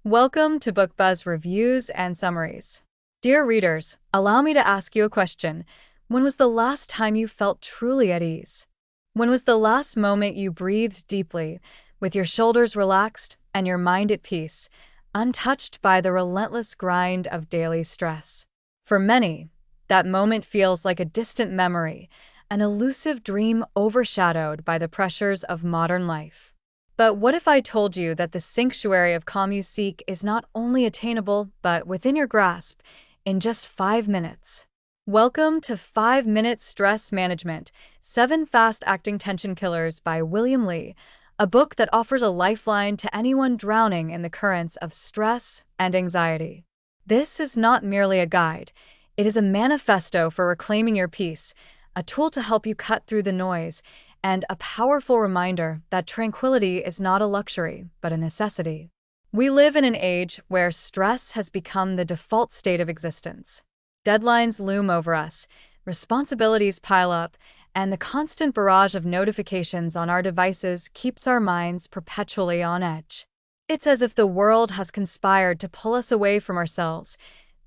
Welcome to BookBuzz Reviews and Summaries. Dear readers, allow me to ask you a question. When was the last time you felt truly at ease? When was the last moment you breathed deeply, with your shoulders relaxed and your mind at peace, untouched by the relentless grind of daily stress? For many, that moment feels like a distant memory, an elusive dream overshadowed by the pressures of modern life. But what if I told you that the sanctuary of calm you seek is not only attainable, but within your grasp, in just 5 minutes? Welcome to 5 Minute Stress Management, 7 Fast-Acting Tension Killers by William Li, a book that offers a lifeline to anyone drowning in the currents of stress and anxiety. This is not merely a guide. It is a manifesto for reclaiming your peace, a tool to help you cut through the noise, and a powerful reminder that tranquility is not a luxury, but a necessity. We live in an age where stress has become the default state of existence. Deadlines loom over us, responsibilities pile up, and the constant barrage of notifications on our devices keeps our minds perpetually on edge. It's as if the world has conspired to pull us away from ourselves,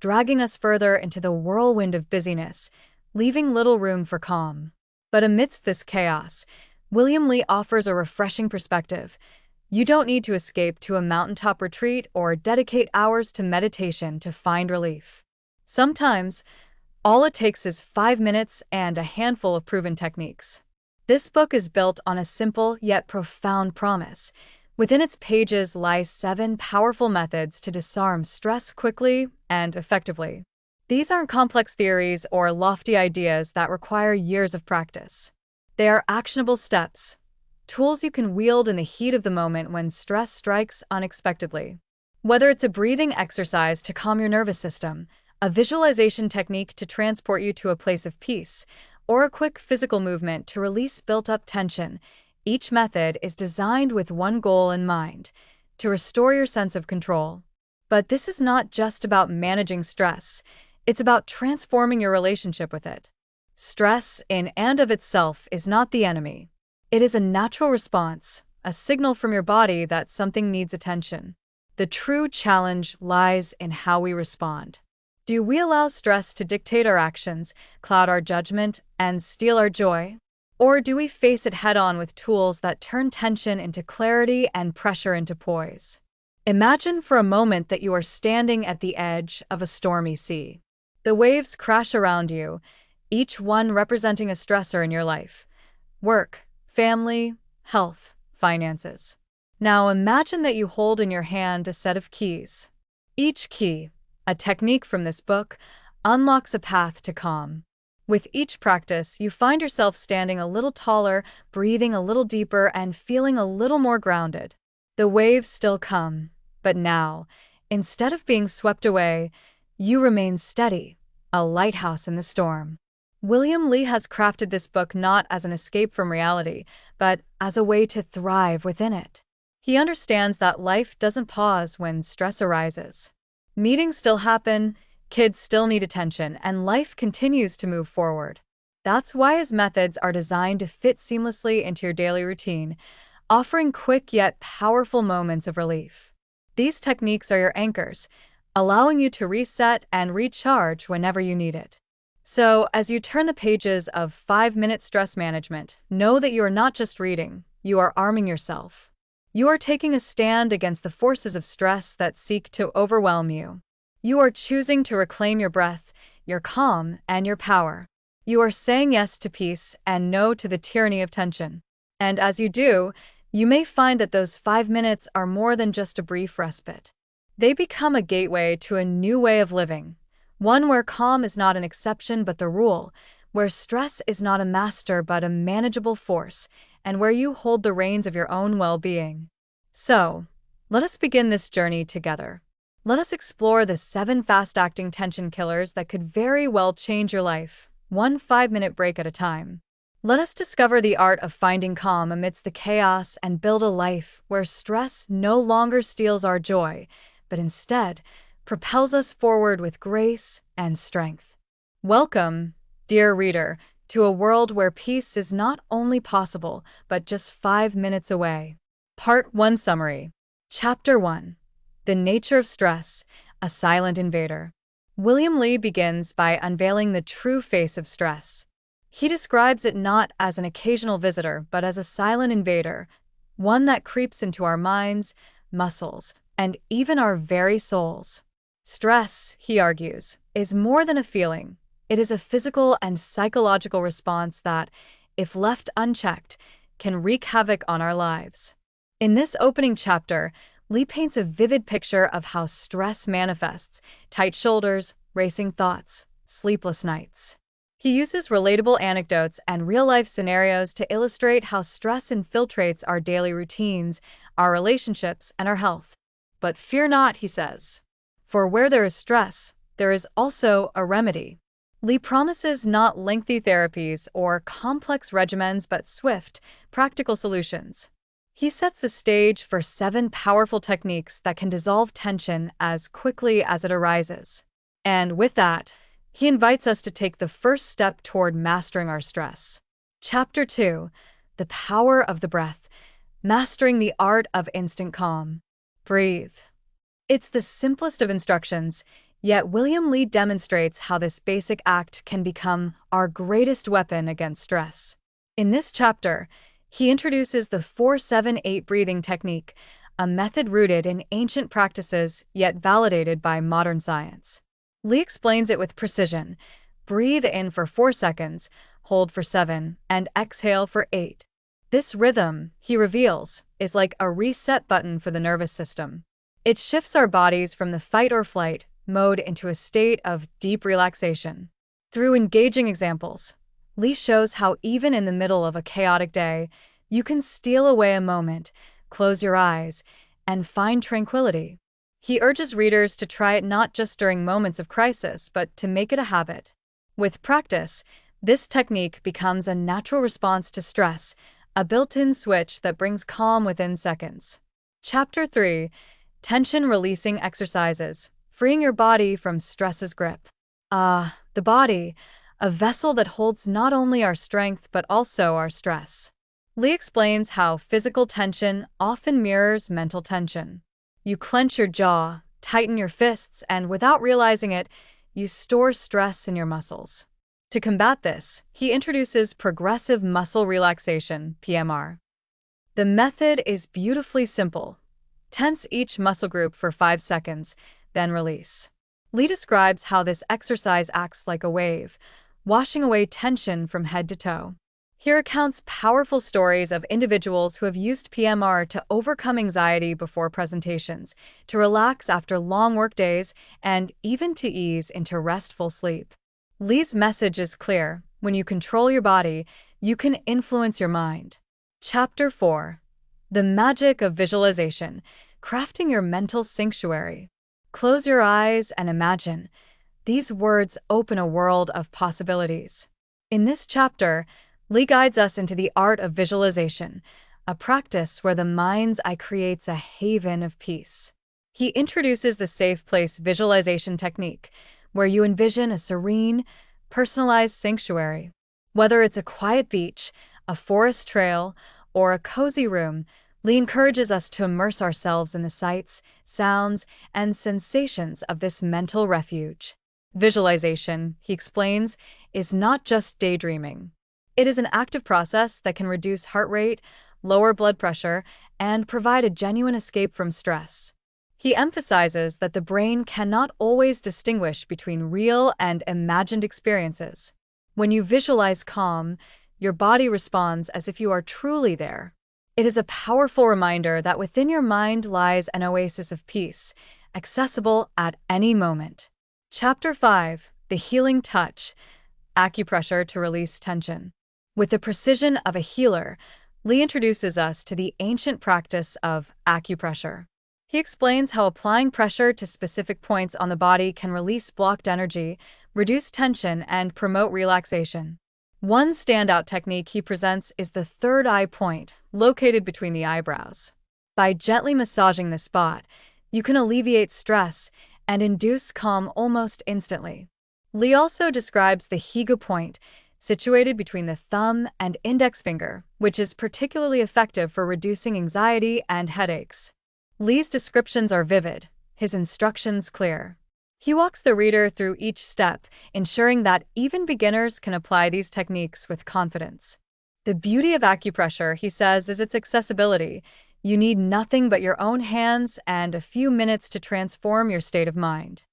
dragging us further into the whirlwind of busyness, leaving little room for calm. But amidst this chaos, William Li offers a refreshing perspective. You don't need to escape to a mountaintop retreat or dedicate hours to meditation to find relief. Sometimes, all it takes is 5 minutes and a handful of proven techniques. This book is built on a simple yet profound promise. Within its pages lie 7 powerful methods to disarm stress quickly and effectively. These aren't complex theories or lofty ideas that require years of practice. They are actionable steps, tools you can wield in the heat of the moment when stress strikes unexpectedly. Whether it's a breathing exercise to calm your nervous system, a visualization technique to transport you to a place of peace, or a quick physical movement to release built-up tension, each method is designed with one goal in mind: to restore your sense of control. But this is not just about managing stress. It's about transforming your relationship with it. Stress, in and of itself, is not the enemy. It is a natural response, a signal from your body that something needs attention. The true challenge lies in how we respond. Do we allow stress to dictate our actions, cloud our judgment, and steal our joy? Or do we face it head-on with tools that turn tension into clarity and pressure into poise? Imagine for a moment that you are standing at the edge of a stormy sea. The waves crash around you, each one representing a stressor in your life: work, family, health, finances. Now imagine that you hold in your hand a set of keys. Each key, a technique from this book, unlocks a path to calm. With each practice, you find yourself standing a little taller, breathing a little deeper, and feeling a little more grounded. The waves still come, but now, instead of being swept away, you remain steady, a lighthouse in the storm. William Li has crafted this book not as an escape from reality, but as a way to thrive within it. He understands that life doesn't pause when stress arises. Meetings still happen, kids still need attention, and life continues to move forward. That's why his methods are designed to fit seamlessly into your daily routine, offering quick yet powerful moments of relief. These techniques are your anchors, allowing you to reset and recharge whenever you need it. So, as you turn the pages of 5 Minute Stress Management, know that you are not just reading, you are arming yourself. You are taking a stand against the forces of stress that seek to overwhelm you. You are choosing to reclaim your breath, your calm, and your power. You are saying yes to peace and no to the tyranny of tension. And as you do, you may find that those 5 minutes are more than just a brief respite. They become a gateway to a new way of living, one where calm is not an exception but the rule, where stress is not a master but a manageable force, and where you hold the reins of your own well-being. So, let us begin this journey together. Let us explore the 7 fast-acting tension killers that could very well change your life, one 5-minute break at a time. Let us discover the art of finding calm amidst the chaos and build a life where stress no longer steals our joy, but instead propels us forward with grace and strength. Welcome, dear reader, to a world where peace is not only possible, but just 5 minutes away. Part 1 Summary. Chapter 1. The Nature of Stress, a Silent Invader. William Li begins by unveiling the true face of stress. He describes it not as an occasional visitor, but as a silent invader, one that creeps into our minds, muscles, and even our very souls. Stress, he argues, is more than a feeling. It is a physical and psychological response that, if left unchecked, can wreak havoc on our lives. In this opening chapter, Li paints a vivid picture of how stress manifests: tight shoulders, racing thoughts, sleepless nights. He uses relatable anecdotes and real-life scenarios to illustrate how stress infiltrates our daily routines, our relationships, and our health. But fear not, he says. For where there is stress, there is also a remedy. Li promises not lengthy therapies or complex regimens, but swift, practical solutions. He sets the stage for 7 powerful techniques that can dissolve tension as quickly as it arises. And with that, he invites us to take the first step toward mastering our stress. Chapter 2: The Power of the Breath, Mastering the Art of Instant Calm. Breathe. It's the simplest of instructions, yet William Li demonstrates how this basic act can become our greatest weapon against stress. In this chapter, he introduces the 4-7-8 breathing technique, a method rooted in ancient practices yet validated by modern science. Li explains it with precision. Breathe in for 4 seconds, hold for 7, and exhale for 8. This rhythm, he reveals, is like a reset button for the nervous system. It shifts our bodies from the fight or flight mode into a state of deep relaxation. Through engaging examples, Li shows how even in the middle of a chaotic day, you can steal away a moment, close your eyes, and find tranquility. He urges readers to try it not just during moments of crisis, but to make it a habit. With practice, this technique becomes a natural response to stress, a built-in switch that brings calm within seconds. Chapter 3: Tension-Releasing Exercises, Freeing Your Body from Stress's Grip. The body, a vessel that holds not only our strength but also our stress. Li explains how physical tension often mirrors mental tension. You clench your jaw, tighten your fists, and without realizing it, you store stress in your muscles. To combat this, he introduces progressive muscle relaxation, PMR. The method is beautifully simple. Tense each muscle group for 5 seconds, then release. Li describes how this exercise acts like a wave, washing away tension from head to toe. He recounts powerful stories of individuals who have used PMR to overcome anxiety before presentations, to relax after long workdays, and even to ease into restful sleep. Li's message is clear: when you control your body, you can influence your mind. Chapter 4: The Magic of Visualization, Crafting Your Mental Sanctuary. Close your eyes and imagine. These words open a world of possibilities. In this chapter, Li guides us into the art of visualization, a practice where the mind's eye creates a haven of peace. He introduces the safe place visualization technique, where you envision a serene, personalized sanctuary. Whether it's a quiet beach, a forest trail, or a cozy room, Li encourages us to immerse ourselves in the sights, sounds, and sensations of this mental refuge. Visualization, he explains, is not just daydreaming. It is an active process that can reduce heart rate, lower blood pressure, and provide a genuine escape from stress. He emphasizes that the brain cannot always distinguish between real and imagined experiences. When you visualize calm, your body responds as if you are truly there. It is a powerful reminder that within your mind lies an oasis of peace, accessible at any moment. Chapter 5: The Healing Touch, Acupressure to Release Tension. With the precision of a healer, Li introduces us to the ancient practice of acupressure. He explains how applying pressure to specific points on the body can release blocked energy, reduce tension, and promote relaxation. One standout technique he presents is the third eye point, located between the eyebrows. By gently massaging the spot, you can alleviate stress and induce calm almost instantly. Li also describes the Higa point, situated between the thumb and index finger, which is particularly effective for reducing anxiety and headaches. Li's descriptions are vivid, his instructions clear. He walks the reader through each step, ensuring that even beginners can apply these techniques with confidence. The beauty of acupressure, he says, is its accessibility. You need nothing but your own hands and a few minutes to transform your state of mind.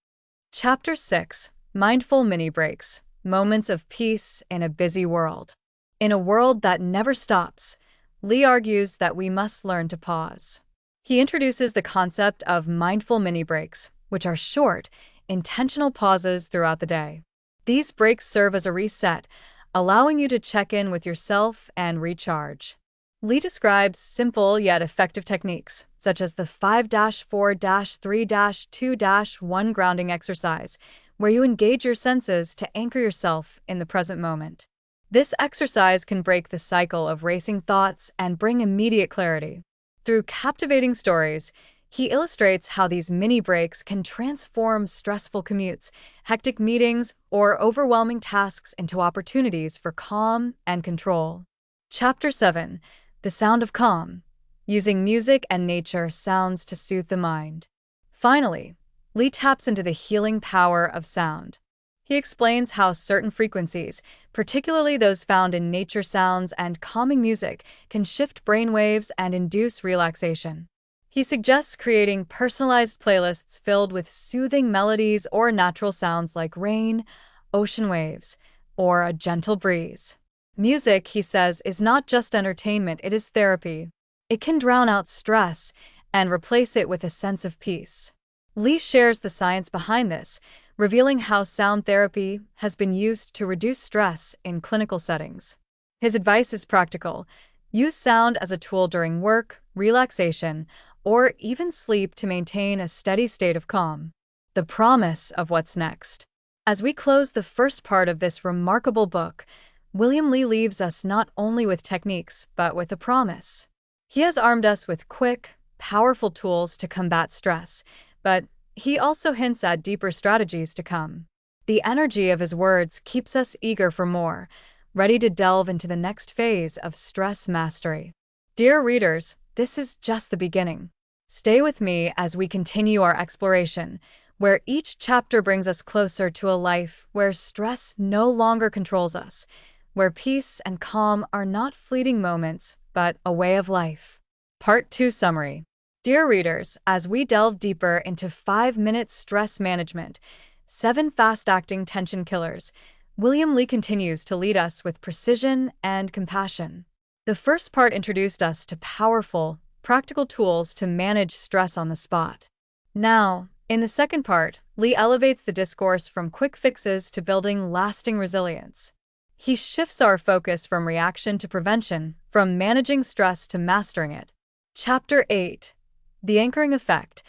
Chapter 6: Mindful Mini Breaks, Moments of Peace in a Busy World. In a world that never stops, Lee argues that we must learn to pause. He introduces the concept of mindful mini breaks, which are short, intentional pauses throughout the day. These breaks serve as a reset, allowing you to check in with yourself and recharge. Lee describes simple yet effective techniques, such as the 5-4-3-2-1 grounding exercise, where you engage your senses to anchor yourself in the present moment. This exercise can break the cycle of racing thoughts and bring immediate clarity. Through captivating stories, he illustrates how these mini breaks can transform stressful commutes, hectic meetings, or overwhelming tasks into opportunities for calm and control. Chapter 7: The Sound of Calm, Using Music and Nature Sounds to Soothe the Mind. Finally, Lee taps into the healing power of sound. He explains how certain frequencies, particularly those found in nature sounds and calming music, can shift brainwaves and induce relaxation. He suggests creating personalized playlists filled with soothing melodies or natural sounds like rain, ocean waves, or a gentle breeze. Music, he says, is not just entertainment, it is therapy. It can drown out stress and replace it with a sense of peace. Lee shares the science behind this, revealing how sound therapy has been used to reduce stress in clinical settings. His advice is practical. Use sound as a tool during work, relaxation, or even sleep to maintain a steady state of calm. The promise of what's next. As we close the first part of this remarkable book, William Lee leaves us not only with techniques, but with a promise. He has armed us with quick, powerful tools to combat stress, but he also hints at deeper strategies to come. The energy of his words keeps us eager for more, ready to delve into the next phase of stress mastery. Dear readers, this is just the beginning. Stay with me as we continue our exploration, where each chapter brings us closer to a life where stress no longer controls us, where peace and calm are not fleeting moments, but a way of life. Part 2 Summary. Dear readers, as we delve deeper into 5-minute stress management, 7 fast-acting tension killers, William Lee continues to lead us with precision and compassion. The first part introduced us to powerful, practical tools to manage stress on the spot. Now, in the second part, Lee elevates the discourse from quick fixes to building lasting resilience. He shifts our focus from reaction to prevention, from managing stress to mastering it. Chapter 8: The Anchoring Effect,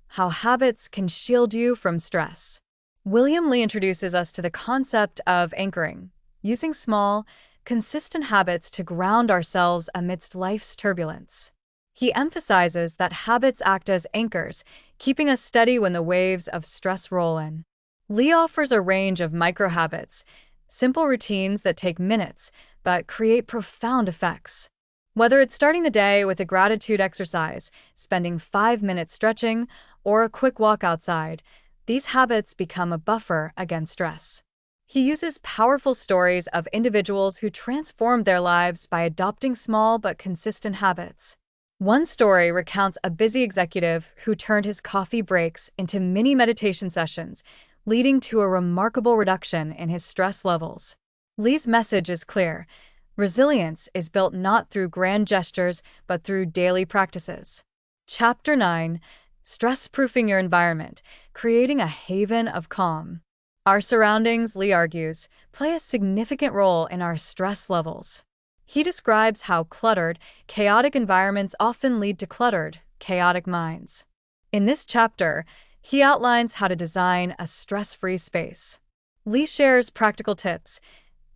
How Habits Can Shield You from Stress. William Lee introduces us to the concept of anchoring, using small, consistent habits to ground ourselves amidst life's turbulence. He emphasizes that habits act as anchors, keeping us steady when the waves of stress roll in. Lee offers a range of micro-habits, simple routines that take minutes but create profound effects. Whether it's starting the day with a gratitude exercise, spending 5 minutes stretching, or a quick walk outside, these habits become a buffer against stress. He uses powerful stories of individuals who transformed their lives by adopting small but consistent habits. One story recounts a busy executive who turned his coffee breaks into mini meditation sessions, leading to a remarkable reduction in his stress levels. Lee's message is clear. Resilience is built not through grand gestures, but through daily practices. Chapter 9: Stress-Proofing Your Environment, Creating a Haven of Calm. Our surroundings, Lee argues, play a significant role in our stress levels. He describes how cluttered, chaotic environments often lead to cluttered, chaotic minds. In this chapter, he outlines how to design a stress-free space. Lee shares practical tips.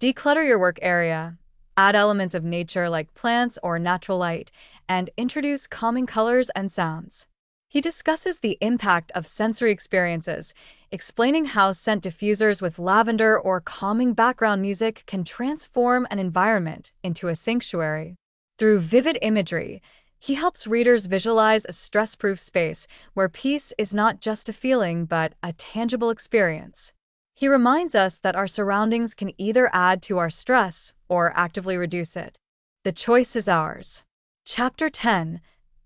Declutter your work area, add elements of nature like plants or natural light, and introduce calming colors and sounds. He discusses the impact of sensory experiences, explaining how scent diffusers with lavender or calming background music can transform an environment into a sanctuary. Through vivid imagery, He helps readers visualize a stress-proof space where peace is not just a feeling but a tangible experience. He reminds us that our surroundings can either add to our stress or actively reduce it. The choice is ours. Chapter 10: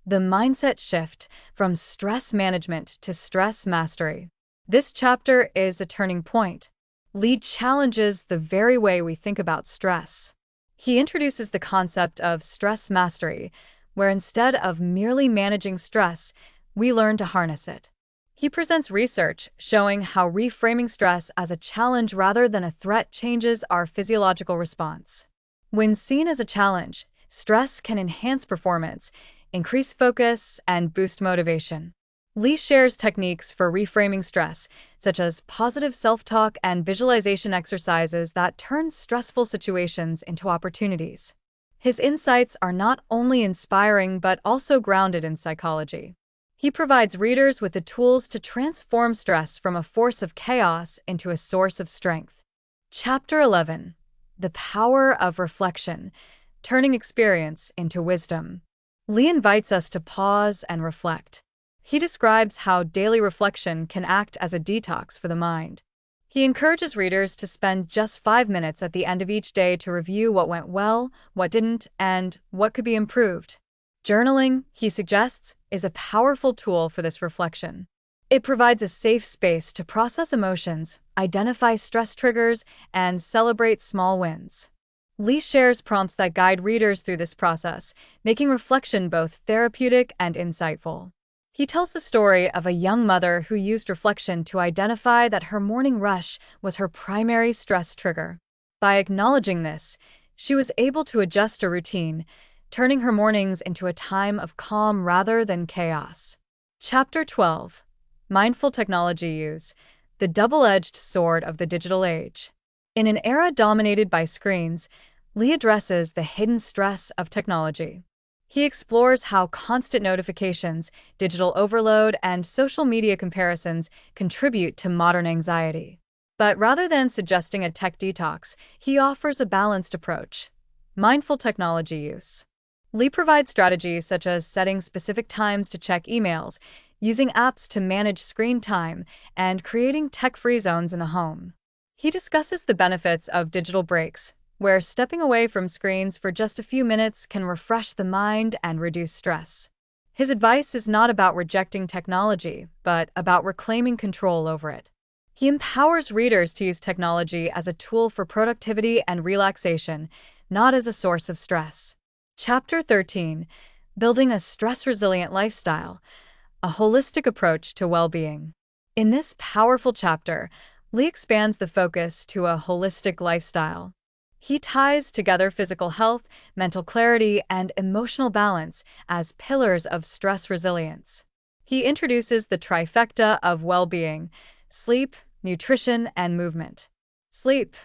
The Mindset Shift from Stress Management to Stress Mastery. This chapter is a turning point. Lee challenges the very way we think about stress. He introduces the concept of stress mastery, where instead of merely managing stress, we learn to harness it. He presents research showing how reframing stress as a challenge rather than a threat changes our physiological response. When seen as a challenge, stress can enhance performance, increase focus, and boost motivation. Lee shares techniques for reframing stress, such as positive self-talk and visualization exercises that turn stressful situations into opportunities. His insights are not only inspiring but also grounded in psychology. He provides readers with the tools to transform stress from a force of chaos into a source of strength. Chapter 11: The Power of Reflection, Turning Experience into Wisdom. Lee invites us to pause and reflect. He describes how daily reflection can act as a detox for the mind. He encourages readers to spend just 5 minutes at the end of each day to review what went well, what didn't, and what could be improved. Journaling, he suggests, is a powerful tool for this reflection. It provides a safe space to process emotions, identify stress triggers, and celebrate small wins. Lee shares prompts that guide readers through this process, making reflection both therapeutic and insightful. He tells the story of a young mother who used reflection to identify that her morning rush was her primary stress trigger. By acknowledging this, she was able to adjust her routine, turning her mornings into a time of calm rather than chaos. Chapter 12: Mindful Technology Use, the Double-Edged Sword of the Digital Age. In an era dominated by screens, Lee addresses the hidden stress of technology. He explores how constant notifications, digital overload, and social media comparisons contribute to modern anxiety. But rather than suggesting a tech detox, he offers a balanced approach: mindful technology use. Lee provides strategies such as setting specific times to check emails, using apps to manage screen time, and creating tech-free zones in the home. He discusses the benefits of digital breaks, where stepping away from screens for just a few minutes can refresh the mind and reduce stress. His advice is not about rejecting technology, but about reclaiming control over it. He empowers readers to use technology as a tool for productivity and relaxation, not as a source of stress. Chapter 13: Building a Stress-Resilient Lifestyle, a Holistic Approach to Well-Being. In this powerful chapter, Lee expands the focus to a holistic lifestyle. He ties together physical health, mental clarity, and emotional balance as pillars of stress resilience. He introduces the trifecta of well-being: sleep, nutrition, and movement. Sleep.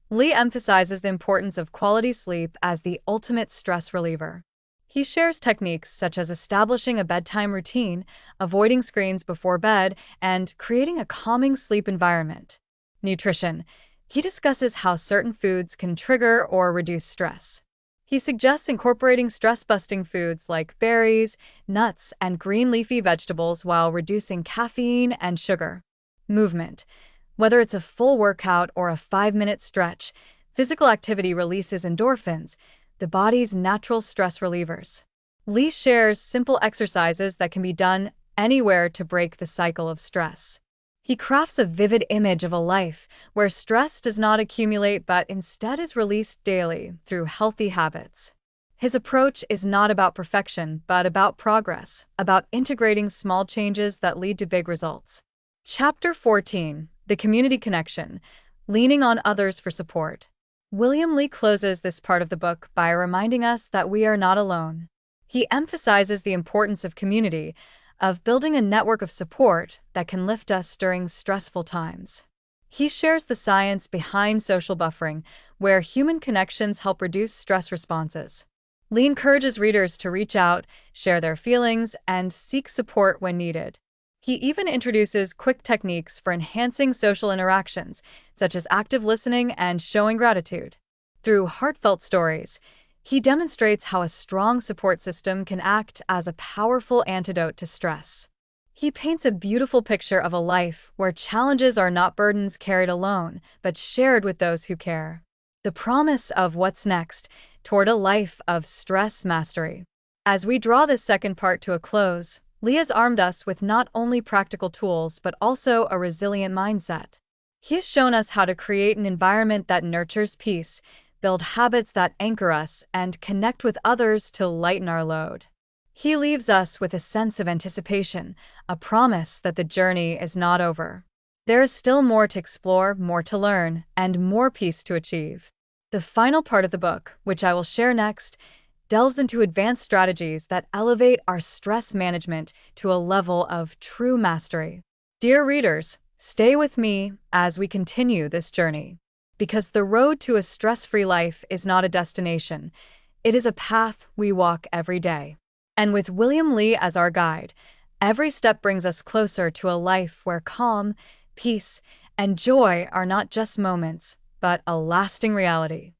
Lee emphasizes the importance of quality sleep as the ultimate stress reliever. He shares techniques such as establishing a bedtime routine, avoiding screens before bed, and creating a calming sleep environment. Nutrition. He discusses how certain foods can trigger or reduce stress. He suggests incorporating stress-busting foods like berries, nuts, and green leafy vegetables while reducing caffeine and sugar. Movement. Whether it's a full workout or a 5-minute stretch, physical activity releases endorphins, the body's natural stress relievers. Lee shares simple exercises that can be done anywhere to break the cycle of stress. He crafts a vivid image of a life where stress does not accumulate but instead is released daily through healthy habits. His approach is not about perfection but about progress, about integrating small changes that lead to big results. Chapter 14: The Community Connection, Leaning on Others for Support. William Lee closes this part of the book by reminding us that we are not alone. He emphasizes the importance of community, of building a network of support that can lift us during stressful times. He shares the science behind social buffering, where human connections help reduce stress responses. Lee encourages readers to reach out, share their feelings, and seek support when needed. He even introduces quick techniques for enhancing social interactions, such as active listening and showing gratitude. Through heartfelt stories, He demonstrates how a strong support system can act as a powerful antidote to stress. He paints a beautiful picture of a life where challenges are not burdens carried alone, but shared with those who care. The promise of what's next toward a life of stress mastery. As we draw this second part to a close, Lee has armed us with not only practical tools but also a resilient mindset. He has shown us how to create an environment that nurtures peace, build habits that anchor us, and connect with others to lighten our load. He leaves us with a sense of anticipation, a promise that the journey is not over. There is still more to explore, more to learn, and more peace to achieve. The final part of the book, which I will share next, delves into advanced strategies that elevate our stress management to a level of true mastery. Dear readers, stay with me as we continue this journey. Because the road to a stress-free life is not a destination, it is a path we walk every day. And with William Lee as our guide, every step brings us closer to a life where calm, peace, and joy are not just moments, but a lasting reality.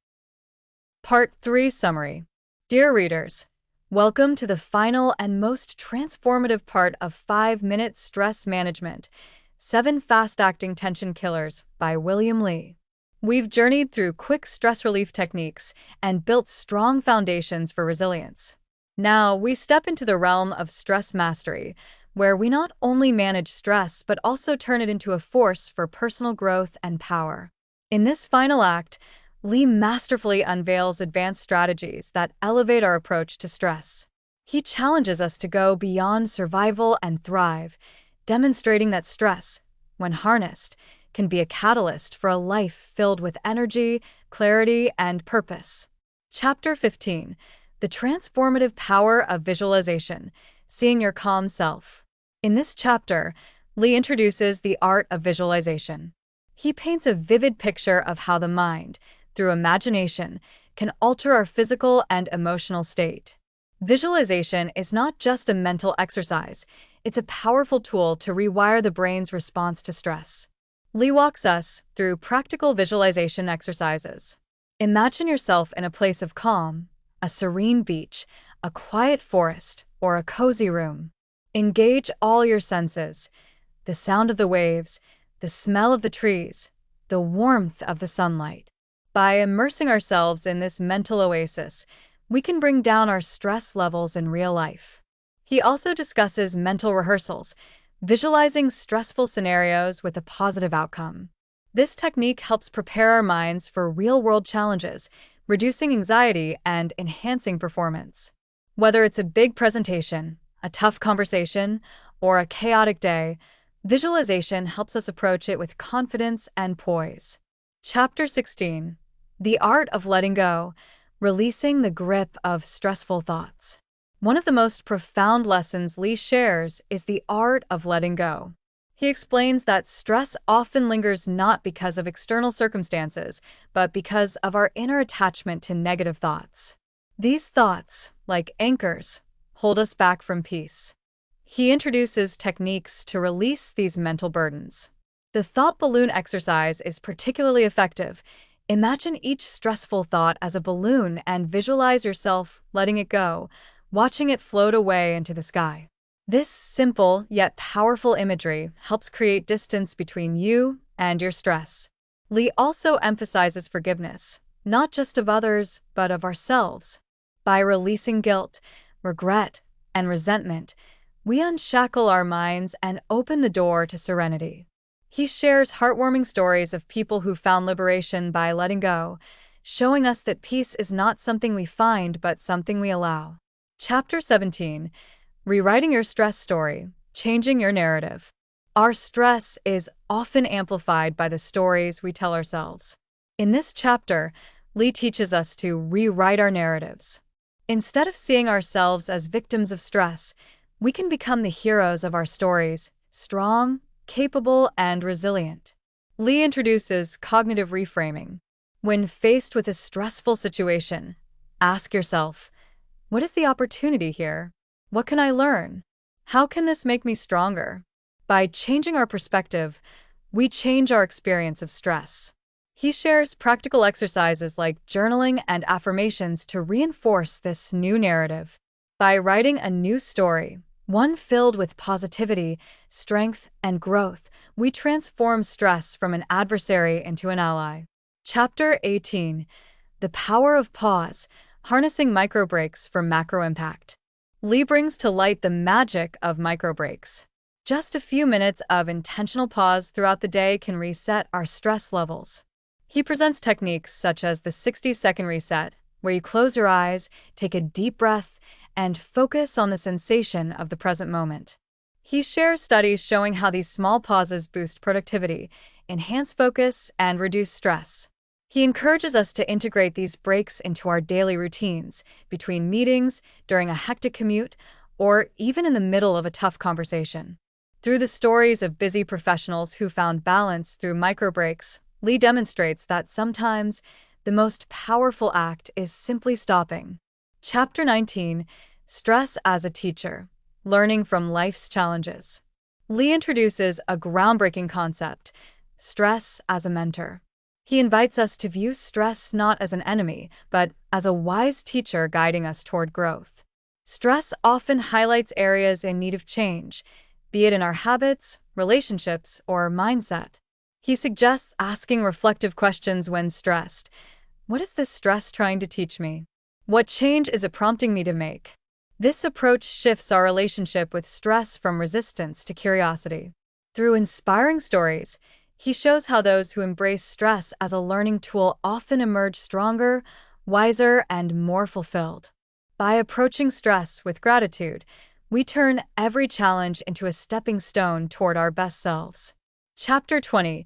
Part 3 Summary. Dear readers, welcome to the final and most transformative part of 5-Minute Stress Management, 7 Fast-Acting Tension Killers by William Lee. We've journeyed through quick stress relief techniques and built strong foundations for resilience. Now, we step into the realm of stress mastery, where we not only manage stress but also turn it into a force for personal growth and power. In this final act, Lee masterfully unveils advanced strategies that elevate our approach to stress. He challenges us to go beyond survival and thrive, demonstrating that stress, when harnessed, can be a catalyst for a life filled with energy, clarity, and purpose. Chapter 15. The Transformative Power of Visualization, Seeing Your Calm Self. In this chapter, Lee introduces the art of visualization. He paints a vivid picture of how the mind, through imagination, can alter our physical and emotional state. Visualization is not just a mental exercise, it's a powerful tool to rewire the brain's response to stress. Lee walks us through practical visualization exercises. Imagine yourself in a place of calm, a serene beach, a quiet forest, or a cozy room. Engage all your senses: the sound of the waves, the smell of the trees, the warmth of the sunlight. By immersing ourselves in this mental oasis, we can bring down our stress levels in real life. He also discusses mental rehearsals, visualizing stressful scenarios with a positive outcome. This technique helps prepare our minds for real-world challenges, reducing anxiety and enhancing performance. Whether it's a big presentation, a tough conversation, or a chaotic day, visualization helps us approach it with confidence and poise. Chapter 16. The Art of Letting Go, Releasing the Grip of Stressful Thoughts. One of the most profound lessons Lee shares is the art of letting go. He explains that stress often lingers not because of external circumstances, but because of our inner attachment to negative thoughts. These thoughts, like anchors, hold us back from peace. He introduces techniques to release these mental burdens. The thought balloon exercise is particularly effective. Imagine each stressful thought as a balloon and visualize yourself letting it go, watching it float away into the sky. This simple yet powerful imagery helps create distance between you and your stress. Lee also emphasizes forgiveness, not just of others, but of ourselves. By releasing guilt, regret, and resentment, we unshackle our minds and open the door to serenity. He shares heartwarming stories of people who found liberation by letting go, showing us that peace is not something we find but something we allow. Chapter 17. Rewriting Your Stress Story, Changing Your Narrative. Our stress is often amplified by the stories we tell ourselves. In this chapter, Lee teaches us to rewrite our narratives. Instead of seeing ourselves as victims of stress, we can become the heroes of our stories, strong, capable, and resilient. Lee introduces cognitive reframing. When faced with a stressful situation, ask yourself, what is the opportunity here? What can I learn? How can this make me stronger? By changing our perspective, we change our experience of stress. He shares practical exercises like journaling and affirmations to reinforce this new narrative. By writing a new story, one filled with positivity, strength, and growth, we transform stress from an adversary into an ally. Chapter 18: The Power of Pause, Harnessing Microbreaks for Macro Impact. Lee brings to light the magic of microbreaks. Just a few minutes of intentional pause throughout the day can reset our stress levels. He presents techniques such as the 60-second reset, where you close your eyes, take a deep breath, and focus on the sensation of the present moment. He shares studies showing how these small pauses boost productivity, enhance focus, and reduce stress. He encourages us to integrate these breaks into our daily routines, between meetings, during a hectic commute, or even in the middle of a tough conversation. Through the stories of busy professionals who found balance through microbreaks, Lee demonstrates that sometimes the most powerful act is simply stopping. Chapter 19: Stress as a Teacher, Learning from Life's Challenges. Lee introduces a groundbreaking concept: stress as a mentor. He invites us to view stress not as an enemy, but as a wise teacher guiding us toward growth. Stress often highlights areas in need of change, be it in our habits, relationships, or mindset. He suggests asking reflective questions when stressed. What is this stress trying to teach me? What change is it prompting me to make? This approach shifts our relationship with stress from resistance to curiosity. Through inspiring stories, he shows how those who embrace stress as a learning tool often emerge stronger, wiser, and more fulfilled. By approaching stress with gratitude, we turn every challenge into a stepping stone toward our best selves. Chapter 20: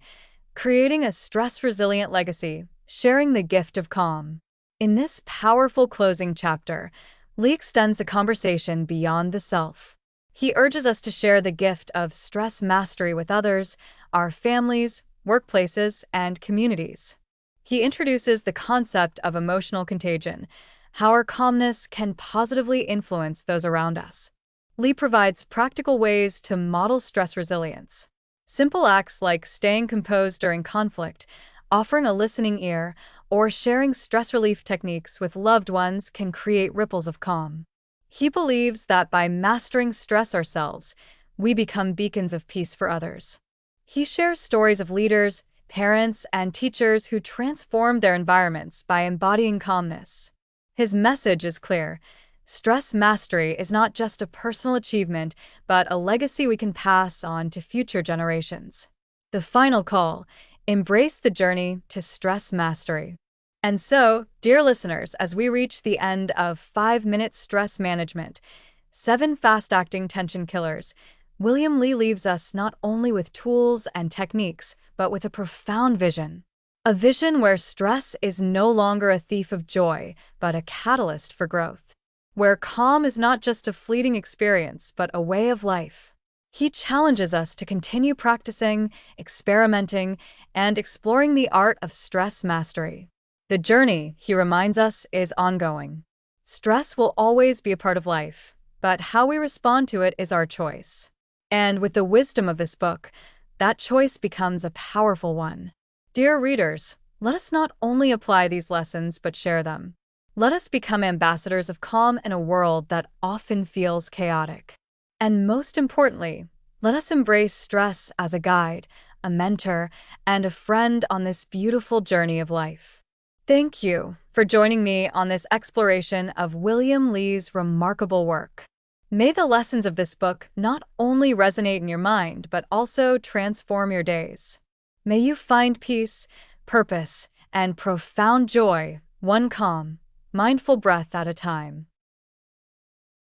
Creating a Stress-Resilient Legacy, Sharing the Gift of Calm. In this powerful closing chapter, Lee extends the conversation beyond the self. He urges us to share the gift of stress mastery with others, our families, workplaces, and communities. He introduces the concept of emotional contagion, how our calmness can positively influence those around us. Lee provides practical ways to model stress resilience. Simple acts like staying composed during conflict, offering a listening ear, or sharing stress relief techniques with loved ones can create ripples of calm. He believes that by mastering stress ourselves, we become beacons of peace for others. He shares stories of leaders, parents, and teachers who transformed their environments by embodying calmness. His message is clear: stress mastery is not just a personal achievement, but a legacy we can pass on to future generations. The final call: embrace the journey to stress mastery. And so, dear listeners, as we reach the end of 5-Minute Stress Management, 7 Fast-Acting Tension Killers, William Lee leaves us not only with tools and techniques, but with a profound vision. A vision where stress is no longer a thief of joy, but a catalyst for growth. Where calm is not just a fleeting experience, but a way of life. He challenges us to continue practicing, experimenting, and exploring the art of stress mastery. The journey, he reminds us, is ongoing. Stress will always be a part of life, but how we respond to it is our choice. And with the wisdom of this book, that choice becomes a powerful one. Dear readers, let us not only apply these lessons but share them. Let us become ambassadors of calm in a world that often feels chaotic. And most importantly, let us embrace stress as a guide, a mentor, and a friend on this beautiful journey of life. Thank you for joining me on this exploration of William Lee's remarkable work. May the lessons of this book not only resonate in your mind, but also transform your days. May you find peace, purpose, and profound joy, one calm, mindful breath at a time.